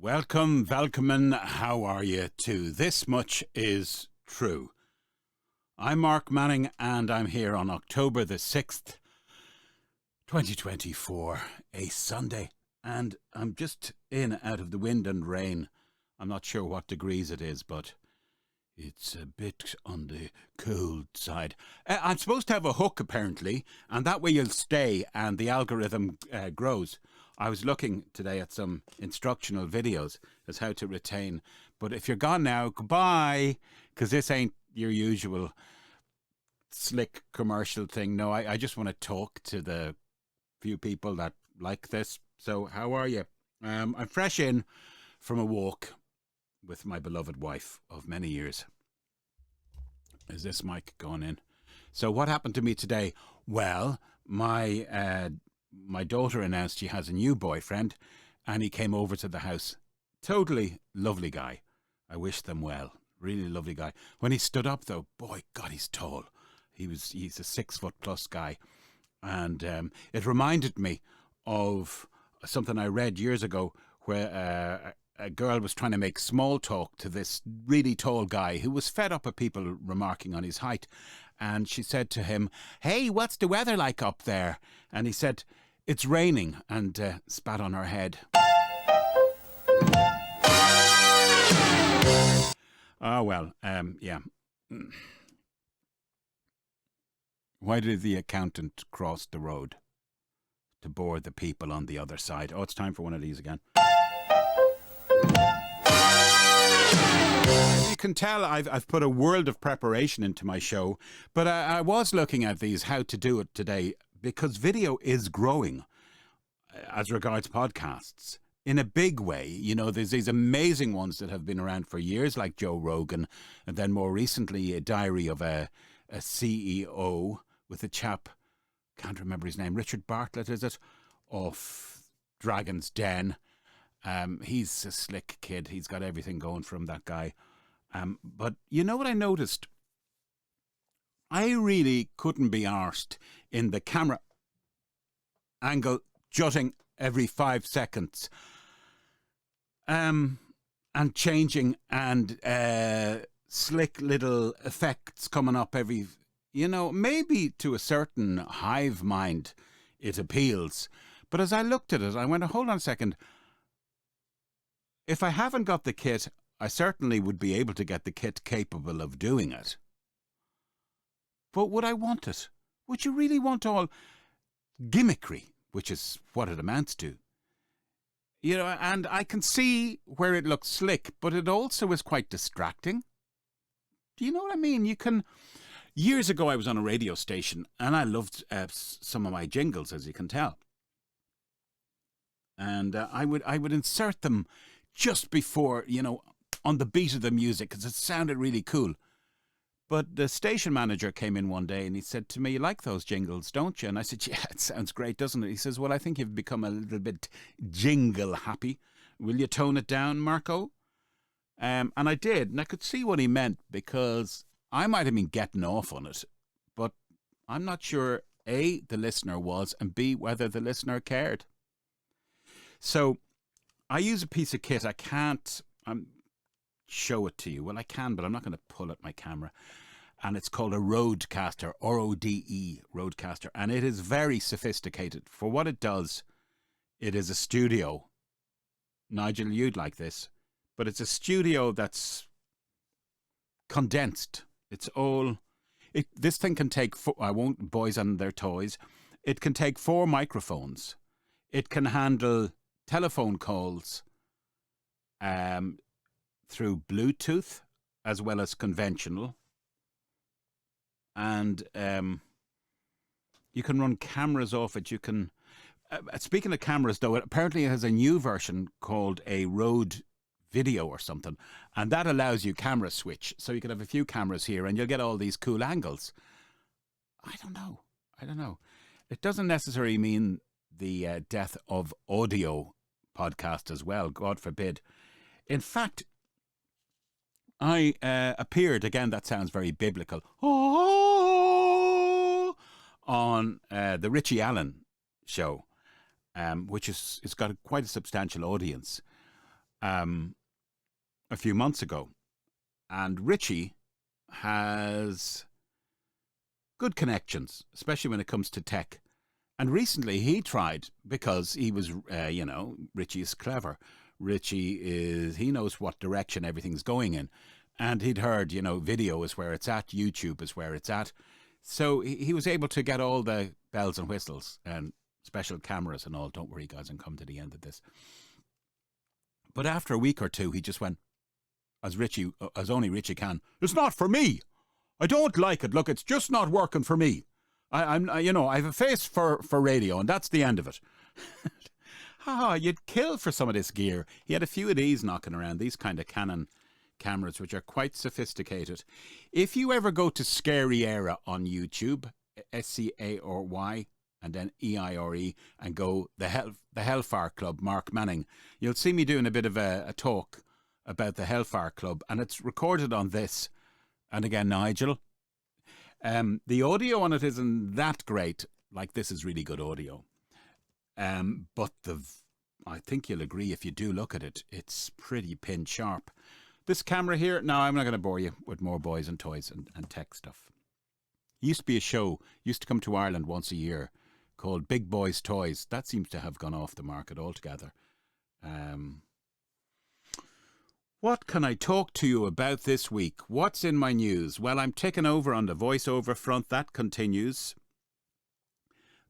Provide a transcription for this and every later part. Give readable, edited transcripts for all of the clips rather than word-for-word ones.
Welcome, how are you to This Much Is True. I'm Mark Manning and I'm here on October the 6th, 2024, a Sunday, and I'm just in out of the wind and rain. I'm not sure what degrees it is, but it's a bit on the cold side. I'm supposed to have a hook apparently, and that way you'll stay and the algorithm grows. I was looking today at some instructional videos as how to retain. But if you're gone now, goodbye, because this ain't your usual slick commercial thing. No, I just want to talk to the few people that like this. So how are you? I'm fresh in from a walk with my beloved wife of many years. Is this mic going in? So what happened to me today? Well, my daughter announced she has a new boyfriend and he came over to the house. Totally lovely guy. I wish them well. Really lovely guy. When he stood up though, boy, God, he's tall. He's a 6 foot plus guy. And it reminded me of something I read years ago where a girl was trying to make small talk to this really tall guy who was fed up with people remarking on his height. And she said to him, "Hey, what's the weather like up there?" And he said, "It's raining," and spat on her head. Oh, well, yeah. Why did the accountant cross the road? To bore the people on the other side. Oh, it's time for one of these again. You can tell I've put a world of preparation into my show, but I was looking at these how to do it today because video is growing as regards podcasts in a big way. You know, there's these amazing ones that have been around for years like Joe Rogan, and then more recently a diary of a CEO with a chap, can't remember his name, Richard Bartlett, is it, of Dragon's Den. He's a slick kid. He's got everything going from that guy. But you know what I noticed? I really couldn't be arsed in the camera angle jutting every 5 seconds. And changing and slick little effects coming up every, maybe to a certain hive mind it appeals. But as I looked at it, I went, hold on a second. If I haven't got the kit, I certainly would be able to get the kit capable of doing it. But would I want it? Would you really want all gimmickry, which is what it amounts to? And I can see where it looks slick, but it also is quite distracting. Do you know what I mean? Years ago I was on a radio station and I loved some of my jingles, as you can tell. And I would insert them just before, on the beat of the music, because it sounded really cool. But the station manager came in one day and he said to me, "You like those jingles, don't you?" And I said, "Yeah, it sounds great, doesn't it?" He says, "Well, I think you've become a little bit jingle happy. Will you tone it down, Marco?" And I did, and I could see what he meant, because I might have been getting off on it, but I'm not sure, A, the listener was, and B, whether the listener cared. So I use a piece of kit. I can't show it to you. Well, I can, but I'm not going to pull at my camera. And it's called a Rodecaster, R-O-D-E, Rodecaster. And it is very sophisticated. For what it does, it is a studio. Nigel, you'd like this. But it's a studio that's condensed. It's all... This thing can take... I won't boys on their toys. It can take 4 microphones. It can handle telephone calls through Bluetooth as well as conventional. And you can run cameras off it. You can... speaking of cameras, though, it apparently has a new version called a Rode Video or something. And that allows you camera switch. So you can have a few cameras here and you'll get all these cool angles. I don't know. It doesn't necessarily mean the death of audio podcast as well, God forbid. In fact, I appeared, again, that sounds very biblical, on the Richie Allen show, which is it's got quite a substantial audience. a few months ago. And Richie has good connections, especially when it comes to tech. And recently he tried, because he was, Richie is clever. He knows what direction everything's going in. And he'd heard, video is where it's at, YouTube is where it's at. So he was able to get all the bells and whistles and special cameras and all. Don't worry, guys, and come to the end of this. But after a week or two, he just went, as only Richie can, "It's not for me. I don't like it. Look, it's just not working for me. I have a face for radio, and that's the end of it." You'd kill for some of this gear. He had a few of these knocking around, these kind of Canon cameras, which are quite sophisticated. If you ever go to Scary Era on YouTube, SCARY, and then EIRE, and go the Hellfire Club, Mark Manning, you'll see me doing a bit of a talk about the Hellfire Club, and it's recorded on this. And again, Nigel, the audio on it isn't that great. Like, this is really good audio. But I think you'll agree, if you do look at it, it's pretty pin sharp. This camera here, no, I'm not going to bore you with more boys and toys and tech stuff. Used to be a show, used to come to Ireland once a year, called Big Boys Toys. That seems to have gone off the market altogether. What can I talk to you about this week? What's in my news? Well, I'm taking over on the voiceover front. That continues.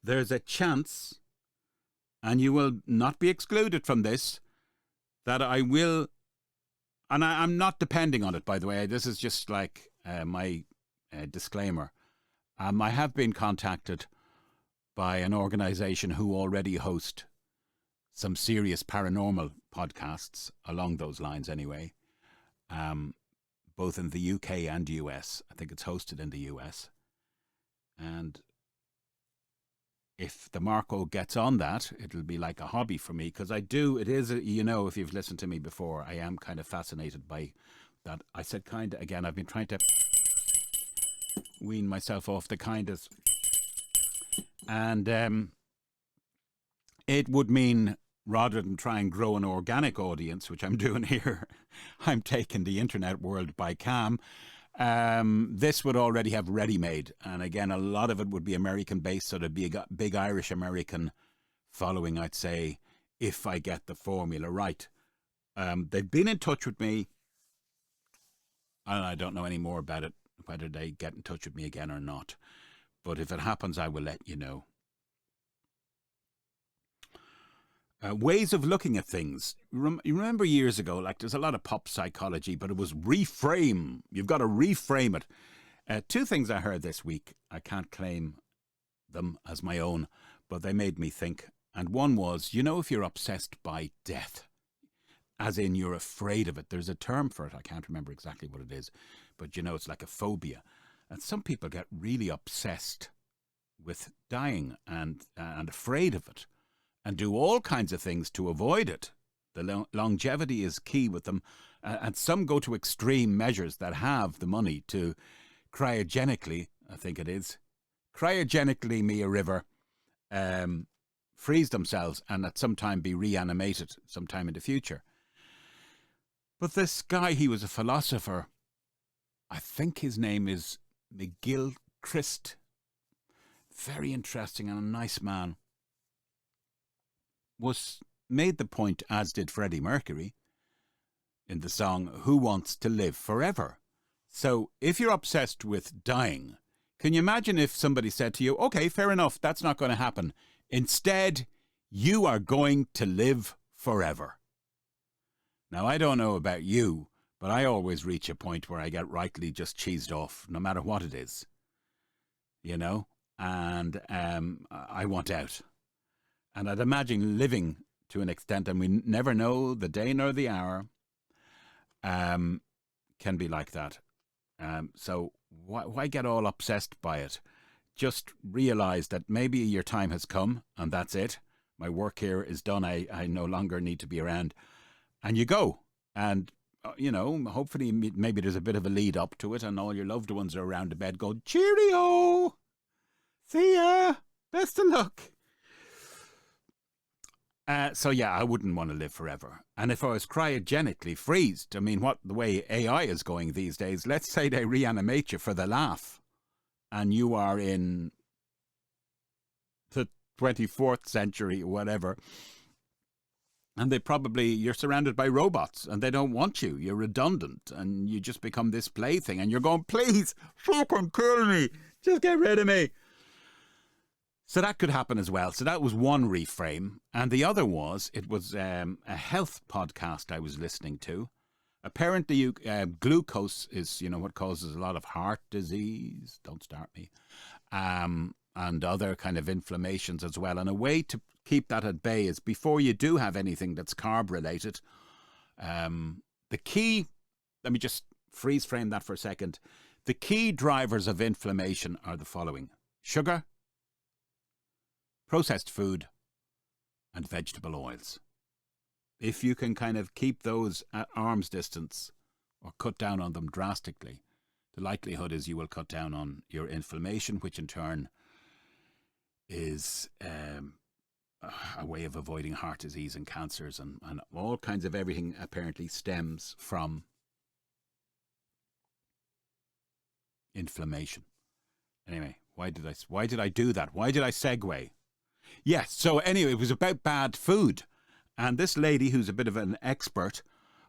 There's a chance, and you will not be excluded from this, that I will, and I'm not depending on it, by the way. This is just like my disclaimer. I have been contacted by an organisation who already host some serious paranormal podcasts along those lines anyway, both in the UK and US. I think it's hosted in the US. And if the Marco gets on that, it'll be like a hobby for me, because if you've listened to me before, I am kind of fascinated by that. I said kind of, again, I've been trying to wean myself off the kindest. And it would mean, rather than try and grow an organic audience, which I'm doing here, I'm taking the internet world by cam. This would already have ready-made. And again, a lot of it would be American-based, so there'd be a big Irish-American following, I'd say, if I get the formula right. They've been in touch with me, and I don't know any more about it, whether they get in touch with me again or not. But if it happens, I will let you know. Ways of looking at things. You remember years ago, like, there's a lot of pop psychology, but it was reframe. You've got to reframe it. Two things I heard this week. I can't claim them as my own, but they made me think. And one was, if you're obsessed by death, as in you're afraid of it, there's a term for it. I can't remember exactly what it is, but it's like a phobia. And some people get really obsessed with dying and afraid of it, and do all kinds of things to avoid it. The longevity is key with them. And some go to extreme measures that have the money to cryogenically, I think it is, cryogenically me a river, freeze themselves, and at some time be reanimated sometime in the future. But this guy, he was a philosopher. I think his name is McGill Christ. Very interesting and a nice man. Made the point, as did Freddie Mercury, in the song "Who Wants to Live Forever?" So if you're obsessed with dying, can you imagine if somebody said to you, okay, fair enough, that's not going to happen. Instead, you are going to live forever. Now, I don't know about you, but I always reach a point where I get rightly just cheesed off, no matter what it is, and I want out. And I'd imagine living to an extent, and we never know the day nor the hour, can be like that. So why get all obsessed by it? Just realize that maybe your time has come, and that's it. My work here is done. I no longer need to be around. And you go. And, hopefully maybe there's a bit of a lead up to it, and all your loved ones are around the bed going, cheerio! See ya! Best of luck! So yeah, I wouldn't want to live forever. And if I was cryogenically freezed, I mean, what the way AI is going these days, let's say they reanimate you for the laugh, and you are in the 24th century or whatever, and you're surrounded by robots and they don't want you. You're redundant and you just become this plaything and you're going, please, fucking kill me. Just get rid of me. So that could happen as well. So that was one reframe. And the other was, it was a health podcast I was listening to. Apparently, glucose is, what causes a lot of heart disease. Don't start me. And other kind of inflammations as well. And a way to keep that at bay is before you do have anything that's carb related, the key, let me just freeze frame that for a second. The key drivers of inflammation are the following: sugar, processed food, and vegetable oils. If you can kind of keep those at arm's distance or cut down on them drastically, the likelihood is you will cut down on your inflammation, which in turn is a way of avoiding heart disease and cancers and all kinds of everything apparently stems from inflammation. Anyway, why did I do that? Why did I segue? Yes, so anyway, it was about bad food. And this lady, who's a bit of an expert,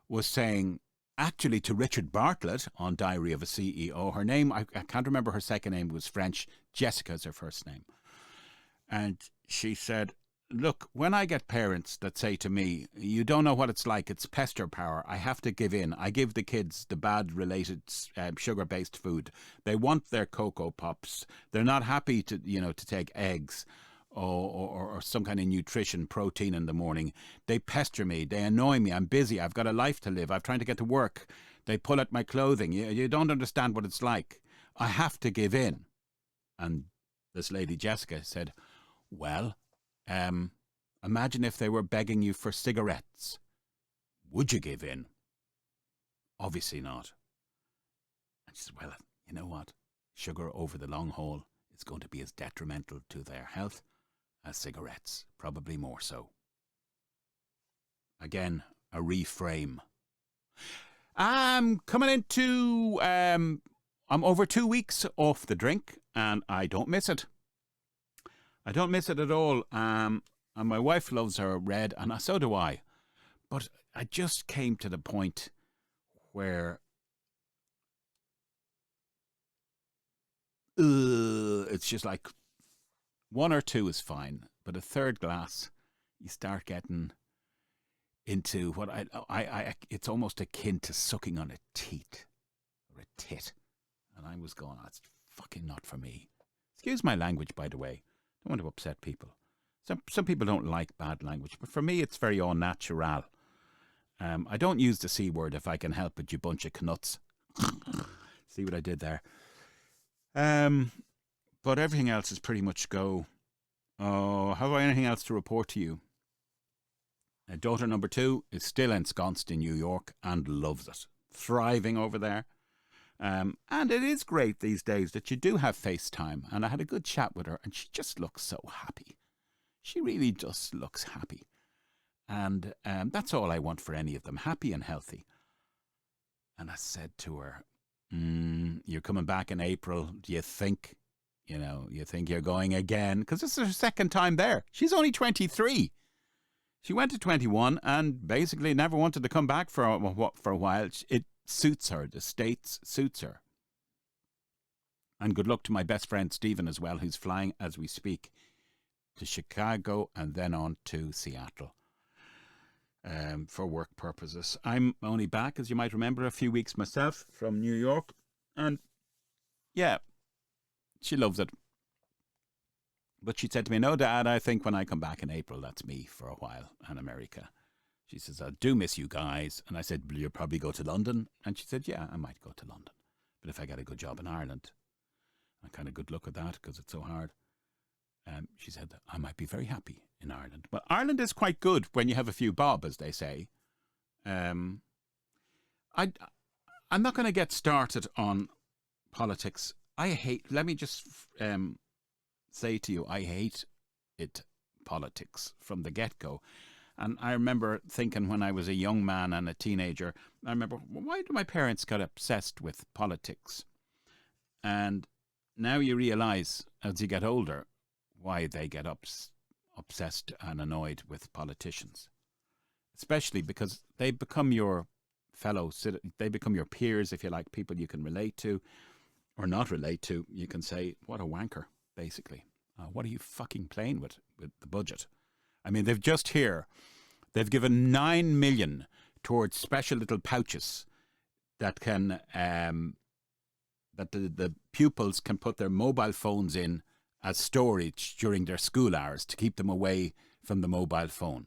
was saying, actually to Richard Bartlett on Diary of a CEO, her name, I can't remember her second name, was French, Jessica's her first name. And she said, look, when I get parents that say to me, you don't know what it's like, it's pester power, I have to give in. I give the kids the bad related sugar-based food. They want their Cocoa Pops. They're not happy to take eggs or some kind of nutrition, protein in the morning. They pester me. They annoy me. I'm busy. I've got a life to live. I'm trying to get to work. They pull at my clothing. You don't understand what it's like. I have to give in. And this lady, Jessica, said, well, imagine if they were begging you for cigarettes. Would you give in? Obviously not. And she said, well, you know what? Sugar over the long haul is going to be as detrimental to their health as cigarettes, probably more so. Again, a reframe. I'm coming into, I'm over 2 weeks off the drink, and I don't miss it. I don't miss it at all. And my wife loves her red, and so do I. But I just came to the point where it's just like 1 or 2 is fine, but a third glass, you start getting into what I it's almost akin to sucking on a teat or a tit. And I was going, that's fucking not for me. Excuse my language, by the way. Don't want to upset people. Some people don't like bad language, but for me it's very au natural. I don't use the C word if I can help it, you bunch of knuts. See what I did there? But everything else is pretty much go. Oh, have I anything else to report to you? Daughter number 2 is still ensconced in New York and loves it. Thriving over there. And it is great these days that you do have FaceTime. And I had a good chat with her and she just looks so happy. She really just looks happy. And that's all I want for any of them, happy and healthy. And I said to her, you're coming back in April. Do you think, you think you're going again? Because this is her second time there. She's only 23. She went to 21 and basically never wanted to come back for a while. It suits her. The States suits her. And good luck to my best friend Stephen as well, who's flying as we speak to Chicago and then on to Seattle for work purposes. I'm only back, as you might remember, a few weeks myself from New York. And yeah, she loves it. But she said to me, no, Dad, I think when I come back in April, that's me for a while in America. She says, I do miss you guys. And I said, will you probably go to London? And she said, yeah, I might go to London. But if I get a good job in Ireland, I kind of good luck at that because it's so hard. She said, I might be very happy in Ireland. But Ireland is quite good when you have a few bob, as they say. I'm not going to get started on politics. Let me just say to you, I hate it politics from the get-go. And I remember thinking when I was a young man and a teenager, I remember, why do my parents get obsessed with politics? And now you realise, as you get older, why they get obsessed and annoyed with politicians. Especially because they become your they become your peers, if you like, people you can relate to or not relate to. You can say, what a wanker, basically. What are you fucking playing with the budget? I mean, they've given 9 million towards special little pouches that can, that the pupils can put their mobile phones in as storage during their school hours to keep them away from the mobile phone.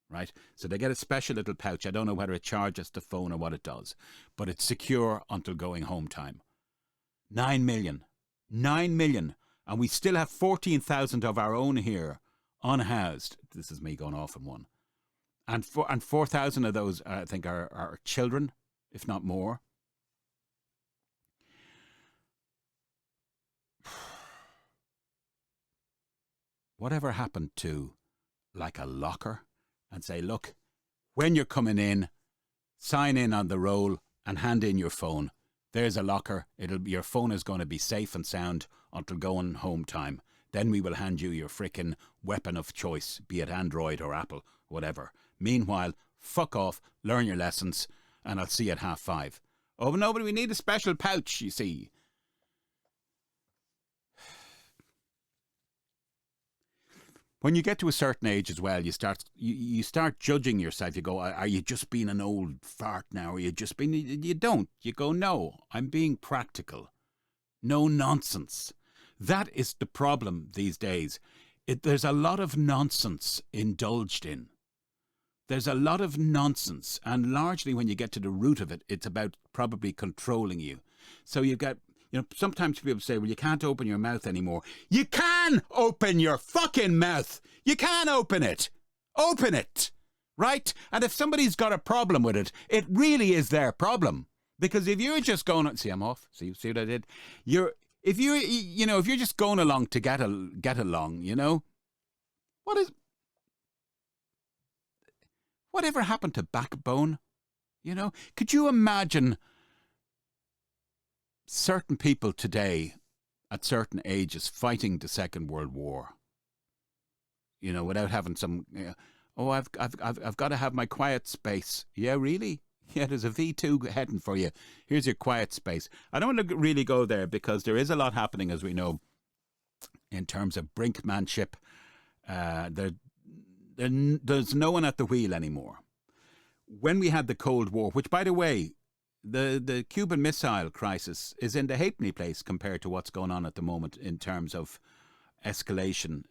Right? So they get a special little pouch. I don't know whether it charges the phone or what it does, but it's secure until going home time. 9 million. 9 million. And we still have 14,000 of our own here unhoused. This is me going off on one. And 4,000 of those, I think, are children, if not more. Whatever happened to like a locker and say, look, when you're coming in, sign in on the roll and hand in your phone. There's a locker. Your phone is going to be safe and sound until going home time. Then we will hand you your frickin' weapon of choice, be it Android or Apple, whatever. Meanwhile, fuck off, learn your lessons, and I'll see you at 5:30. Oh, no, but we need a special pouch, you see. When you get to a certain age as well, you start judging yourself. You go, are you just being an old fart now? Are you just being... You don't. You go, no, I'm being practical. No nonsense. That is the problem these days. There's a lot of nonsense indulged in. There's a lot of nonsense. And largely when you get to the root of it, it's about probably controlling you. So you've got... sometimes people say, well, you can't open your mouth anymore. You can open your fucking mouth. You can open it. Open it. Right? And if somebody's got a problem with it, it really is their problem. Because if you're just going... See, I'm off. See what I did? If you're just going along to get along, whatever happened to backbone? Could you imagine certain people today at certain ages fighting the Second World War, without having some, I've got to have my quiet space. Yeah, really? Yeah, there's a V2 heading for you. Here's your quiet space. I don't want to really go there because there is a lot happening, as we know, in terms of brinkmanship. There's no one at the wheel anymore. When we had the Cold War, which, by the way, the Cuban Missile Crisis is in the halfpenny place compared to what's going on at the moment in terms of escalation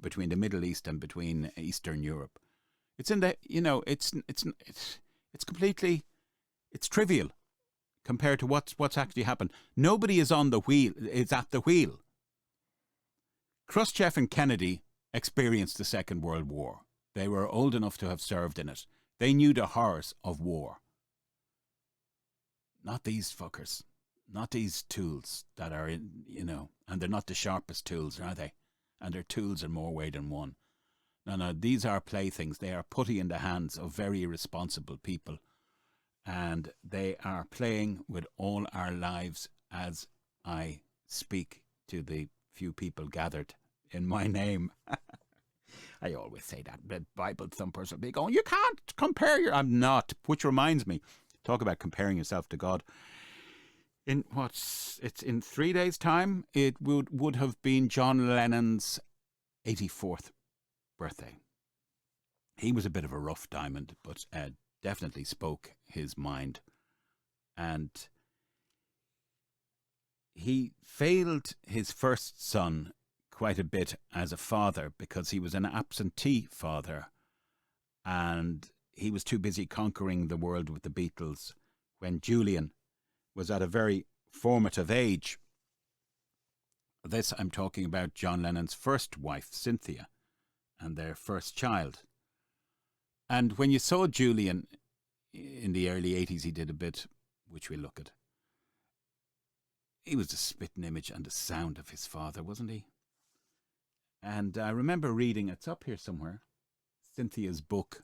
between the Middle East and between Eastern Europe. It's in the, it's completely, it's trivial compared to what's actually happened. Nobody is on the wheel, is at the wheel. Khrushchev and Kennedy experienced the Second World War. They were old enough to have served in it. They knew the horrors of war. Not these fuckers. Not these tools that are in, and they're not the sharpest tools, are they? And their tools are more way than one. No, these are playthings. They are putty in the hands of very irresponsible people. And they are playing with all our lives as I speak to the few people gathered in my name. I always say that. The Bible thumpers will be going, you can't compare I'm not. Which reminds me, talk about comparing yourself to God. It's in 3 days' time, it would have been John Lennon's 84th birthday. He was a bit of a rough diamond, but definitely spoke his mind. And he failed his first son quite a bit as a father because he was an absentee father and he was too busy conquering the world with the Beatles when Julian was at a very formative age. This, I'm talking about John Lennon's first wife, Cynthia, and their first child. And when you saw Julian in the early 80s, he did a bit, which we'll look at. He was the spitting image and the sound of his father, wasn't he? And I remember reading, it's up here somewhere, Cynthia's book.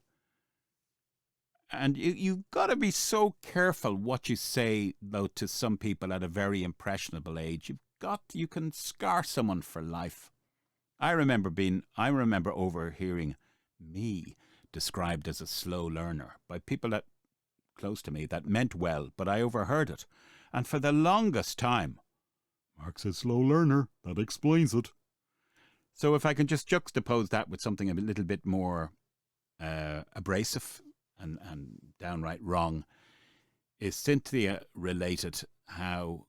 And you've got to be so careful what you say, though, to some people at a very impressionable age. You can scar someone for life. I remember overhearing me described as a slow learner by people that close to me that meant well, but I overheard it. And for the longest time, Mark's a slow learner. That explains it. So if I can just juxtapose that with something a little bit more abrasive and downright wrong, is Cynthia related how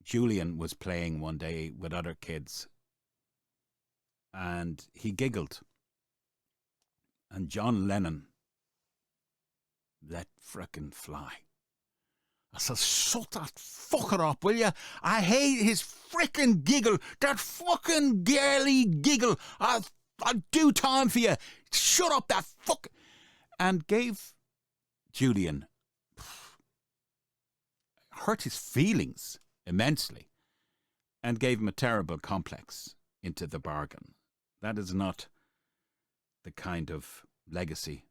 Julian was playing one day with other kids and he giggled. And John Lennon let frickin' fly. I said, shut that fucker up, will you? I hate his frickin' giggle. That fucking girly giggle. I'll do time for you. Shut up, that fuck. And gave Julian, hurt his feelings immensely, and gave him a terrible complex into the bargain. That is not the kind of legacy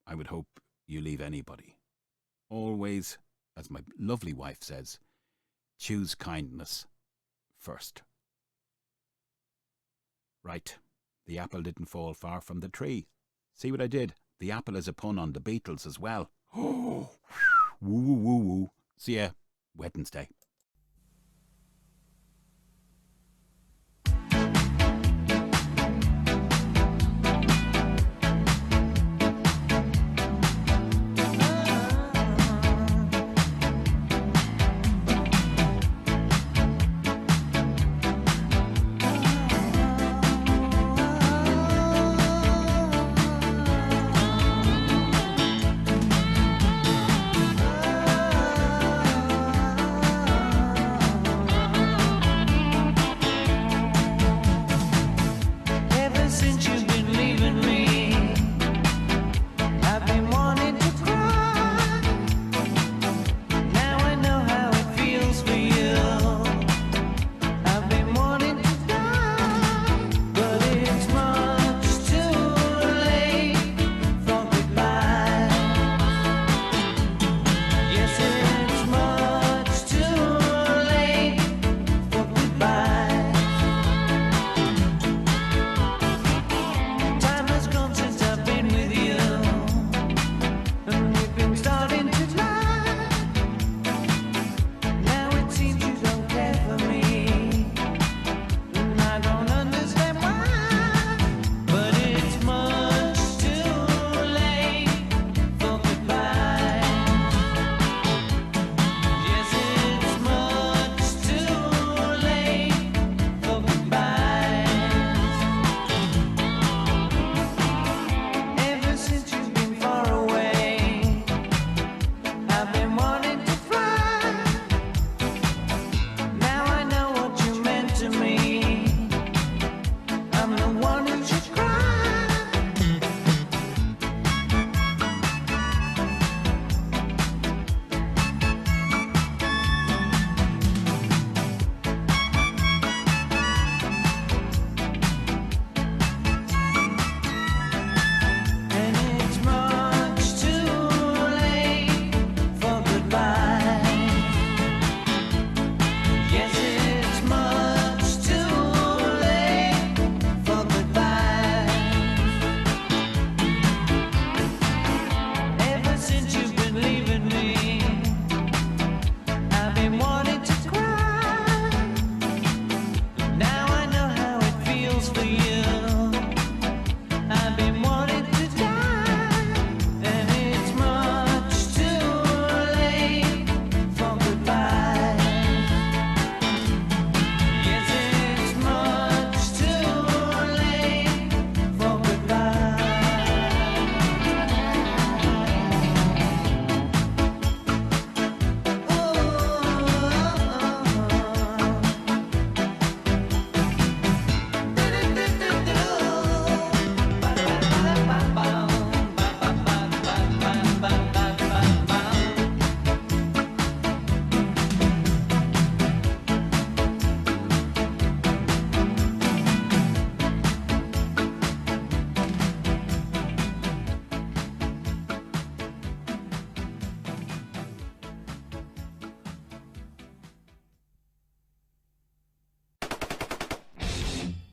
I would hope you leave anybody. Always, as my lovely wife says, choose kindness first. Right, the apple didn't fall far from the tree. See what I did? The apple is a pun on the Beatles as well. Oh, woo woo woo woo. See ya Wednesday.